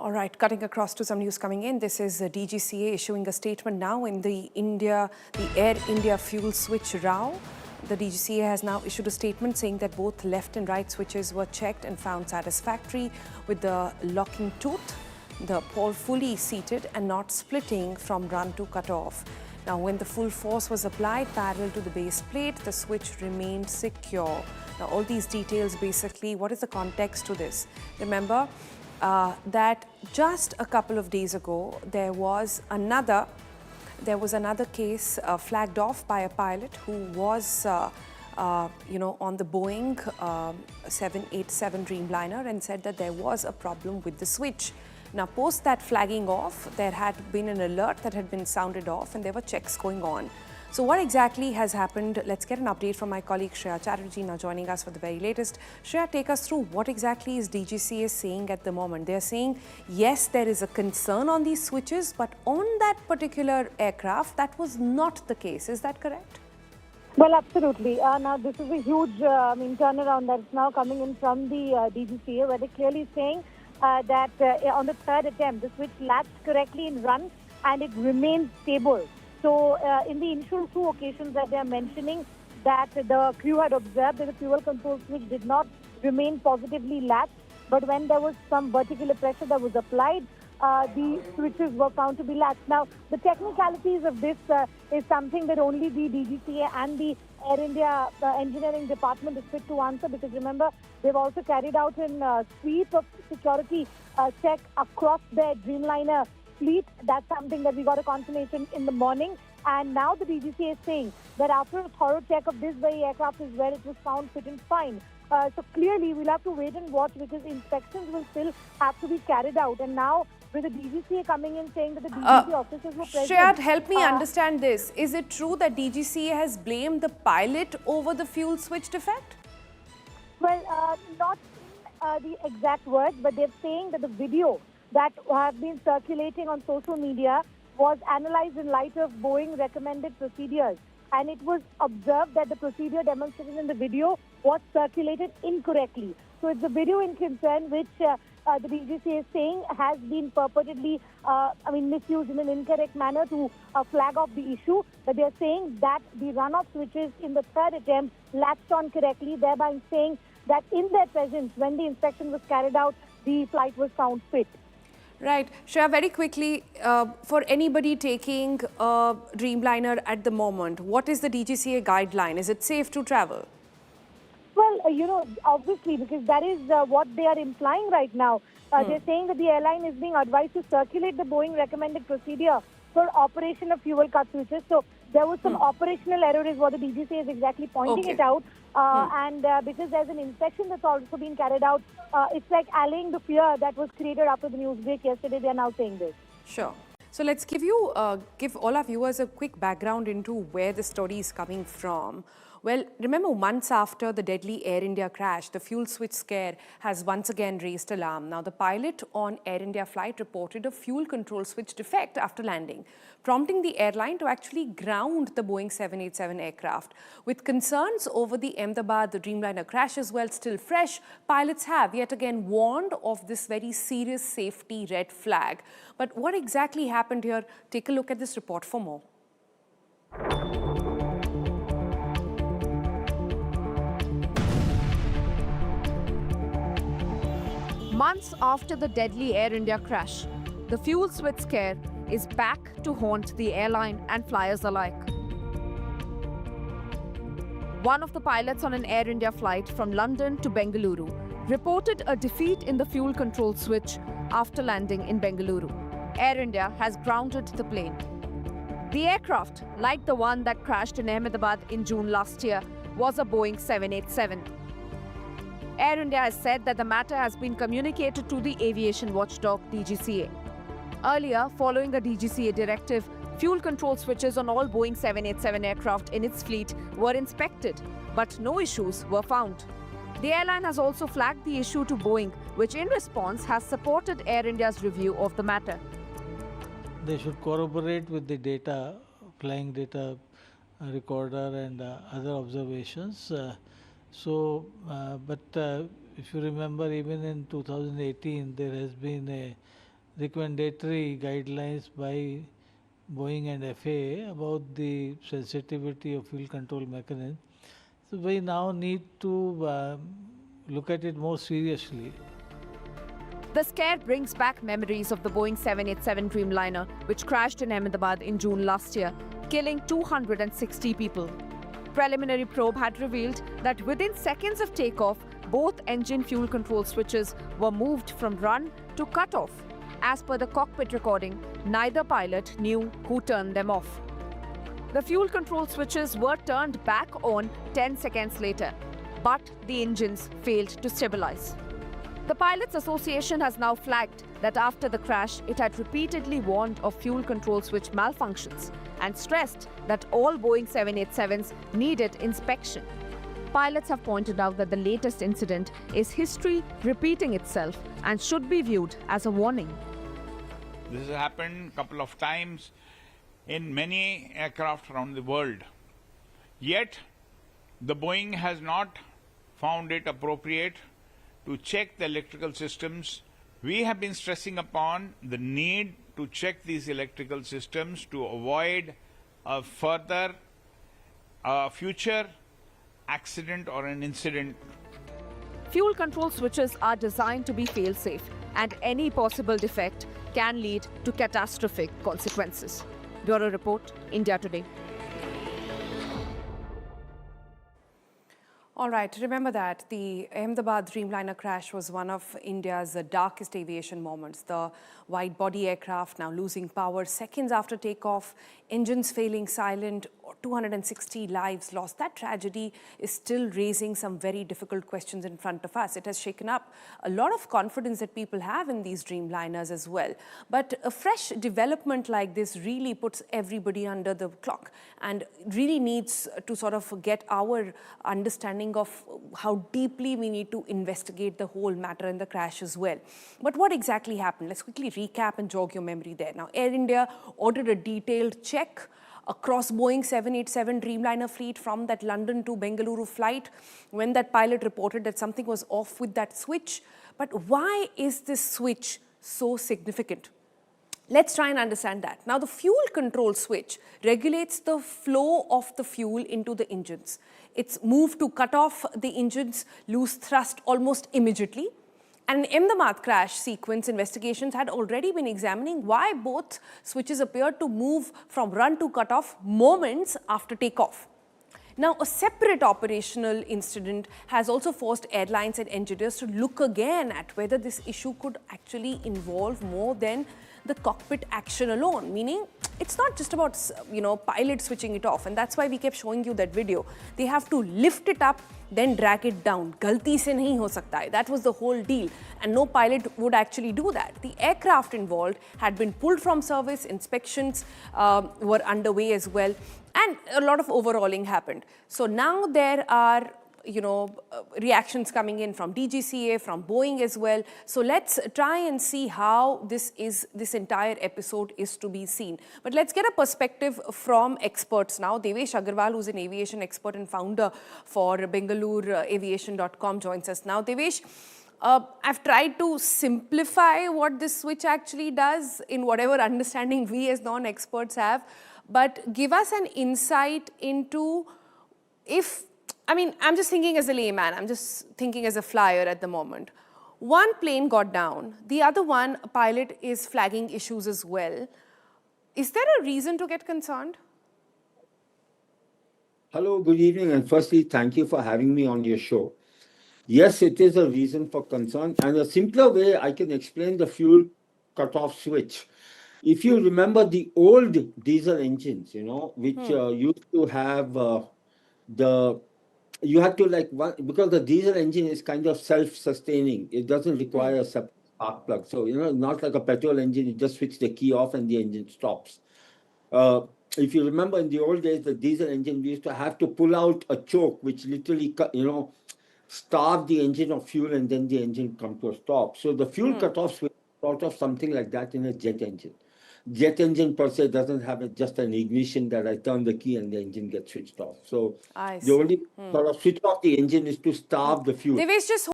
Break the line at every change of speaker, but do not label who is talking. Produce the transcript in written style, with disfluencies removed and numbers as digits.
All right, cutting across to some news coming in. This is DGCA issuing a statement now in the Air India fuel switch row. The DGCA has now issued a statement saying that both left and right switches were checked and found satisfactory with the locking tooth, the pole fully seated and not splitting from run to cut off. Now, when the full force was applied parallel to the base plate, the switch remained secure. Now, all these details basically, what is the context to this? Remember that just a couple of days ago, there was another case flagged off by a pilot who was, on the Boeing 787 Dreamliner and said that there was a problem with the switch. Now, post that flagging off, there had been an alert that had been sounded off and there were checks going on. So what exactly has happened? Let's get an update from my colleague Shreya Chatterjee now joining us for the very latest. Shreya, take us through what exactly is DGCA saying at the moment. They're saying, yes, there is a concern on these switches, but on that particular aircraft, that was not the case. Is that correct?
Well, absolutely. Now, this is a huge turnaround that's now coming in from the DGCA, where they're clearly saying that on the third attempt, the switch latched correctly in run and it remains stable. So, in the initial two occasions that they are mentioning, that the crew had observed that the fuel control switch did not remain positively latched, but when there was some vertical pressure that was applied, the switches were found to be latched. Now, the technicalities of this is something that only the DGCA and the Air India engineering department is fit to answer, because remember, they've also carried out a sweep of security check across their Dreamliner fleet. That's something that we got a confirmation in the morning. And now the DGCA is saying that after a thorough check of this very aircraft is where it was found fit and fine. So clearly, we'll have to wait and watch, because inspections will still have to be carried out. And now, with the DGCA coming in saying that the DGCA officers were present.
Shreya, help me understand this. Is it true that DGCA has blamed the pilot over the fuel switch defect?
Well, not the exact words, but they're saying that the video that have been circulating on social media was analyzed in light of Boeing recommended procedures. And it was observed that the procedure demonstrated in the video was circulated incorrectly. So it's the video in concern which the DGCA is saying has been purportedly, misused in an incorrect manner to flag off the issue. But they're saying that the runoff switches in the third attempt latched on correctly, thereby saying that in their presence, when the inspection was carried out, the flight was found fit.
Right. Shreya, very quickly, for anybody taking a Dreamliner at the moment, what is the DGCA guideline? Is it safe to travel?
Well, obviously, because that is what they are implying right now. They're saying that the airline is being advised to circulate the Boeing recommended procedure for operation of fuel cut switches. So there was some operational error is what the DGCA is exactly pointing it out. And because there's an inspection that's also been carried out, it's like allaying the fear that was created after the news break yesterday. They're now saying this.
Sure. So let's give all our viewers a quick background into where the story is coming from. Well, remember, months after the deadly Air India crash, the fuel switch scare has once again raised alarm. Now, the pilot on Air India flight reported a fuel control switch defect after landing, prompting the airline to actually ground the Boeing 787 aircraft. With concerns over the Ahmedabad, the Dreamliner crash as well still fresh, pilots have yet again warned of this very serious safety red flag. But what exactly happened here? Take a look at this report for more.
Months after the deadly Air India crash, the fuel switch scare is back to haunt the airline and flyers alike. One of the pilots on an Air India flight from London to Bengaluru reported a defeat in the fuel control switch after landing in Bengaluru. Air India has grounded the plane. The aircraft, like the one that crashed in Ahmedabad in June last year, was a Boeing 787. Air India has said that the matter has been communicated to the aviation watchdog DGCA. Earlier, following a DGCA directive, fuel control switches on all Boeing 787 aircraft in its fleet were inspected, but no issues were found. The airline has also flagged the issue to Boeing, which in response has supported Air India's review of the matter.
They should corroborate with the data, flying data recorder and other observations. But if you remember, even in 2018, there has been a recommendatory guidelines by Boeing and FAA about the sensitivity of fuel control mechanism. So we now need to look at it more seriously.
The scare brings back memories of the Boeing 787 Dreamliner, which crashed in Ahmedabad in June last year, killing 260 people. Preliminary probe had revealed that within seconds of takeoff, both engine fuel control switches were moved from run to cut-off. As per the cockpit recording, neither pilot knew who turned them off. The fuel control switches were turned back on 10 seconds later, but the engines failed to stabilize. The Pilots Association has now flagged that after the crash, it had repeatedly warned of fuel control switch malfunctions and stressed that all Boeing 787s needed inspection. Pilots have pointed out that the latest incident is history repeating itself and should be viewed as a warning.
This has happened a couple of times in many aircraft around the world. Yet, the Boeing has not found it appropriate to check the electrical systems. We have been stressing upon the need to check these electrical systems to avoid a further future accident or an incident.
Fuel control switches are designed to be fail-safe, and any possible defect can lead to catastrophic consequences. Bureau Report, India Today.
All right, remember that the Ahmedabad Dreamliner crash was one of India's darkest aviation moments. The wide-body aircraft now losing power seconds after takeoff, engines failing silent, 260 lives lost. That tragedy is still raising some very difficult questions in front of us. It has shaken up a lot of confidence that people have in these Dreamliners as well. But a fresh development like this really puts everybody under the clock and really needs to sort of get our understanding of how deeply we need to investigate the whole matter in the crash as well. But what exactly happened? Let's quickly recap and jog your memory there. Now, Air India ordered a detailed check across Boeing 787 Dreamliner fleet from that London to Bengaluru flight when that pilot reported that something was off with that switch. But why is this switch so significant? Let's try and understand that. Now, the fuel control switch regulates the flow of the fuel into the engines. It's moved to cut off the engines, lose thrust almost immediately. And in Ahmedabad crash sequence, investigations had already been examining why both switches appeared to move from run to cut-off moments after takeoff. Now, a separate operational incident has also forced airlines and engineers to look again at whether this issue could actually involve more than the cockpit action alone, meaning it's not just about, pilot switching it off. And that's why we kept showing you that video. They have to lift it up, then drag it down. Galti se nahi ho sakta hai. That was the whole deal. And no pilot would actually do that. The aircraft involved had been pulled from service, inspections were underway as well, and a lot of overhauling happened. So now there are reactions coming in from DGCA, from Boeing as well. So let's try and see how this entire episode is to be seen. But let's get a perspective from experts now. Devesh Agarwal, who's an aviation expert and founder for Bengaluru Aviation.com, joins us now. Devesh, I've tried to simplify what this switch actually does in whatever understanding we as non-experts have, but give us an insight into I'm just thinking as a layman, I'm just thinking as a flyer at the moment. One plane got down, the other one, a pilot is flagging issues as well. Is there a reason to get concerned?
Hello, good evening, and firstly, thank you for having me on your show. Yes, it is a reason for concern, and a simpler way I can explain the fuel cutoff switch. If you remember the old diesel engines, which used to have you had to because the diesel engine is kind of self-sustaining. It doesn't require a separate spark plug. So, not like a petrol engine, you just switch the key off and the engine stops. If you remember in the old days, the diesel engine, we used to have to pull out a choke, which literally, starved the engine of fuel and then the engine come to a stop. So the fuel cutoff switch is sort of something like that in a jet engine. Jet engine per se doesn't have just an ignition that I turn the key and the engine gets switched off. So the only sort of switch off the engine is to starve the fuel.
Devesh, just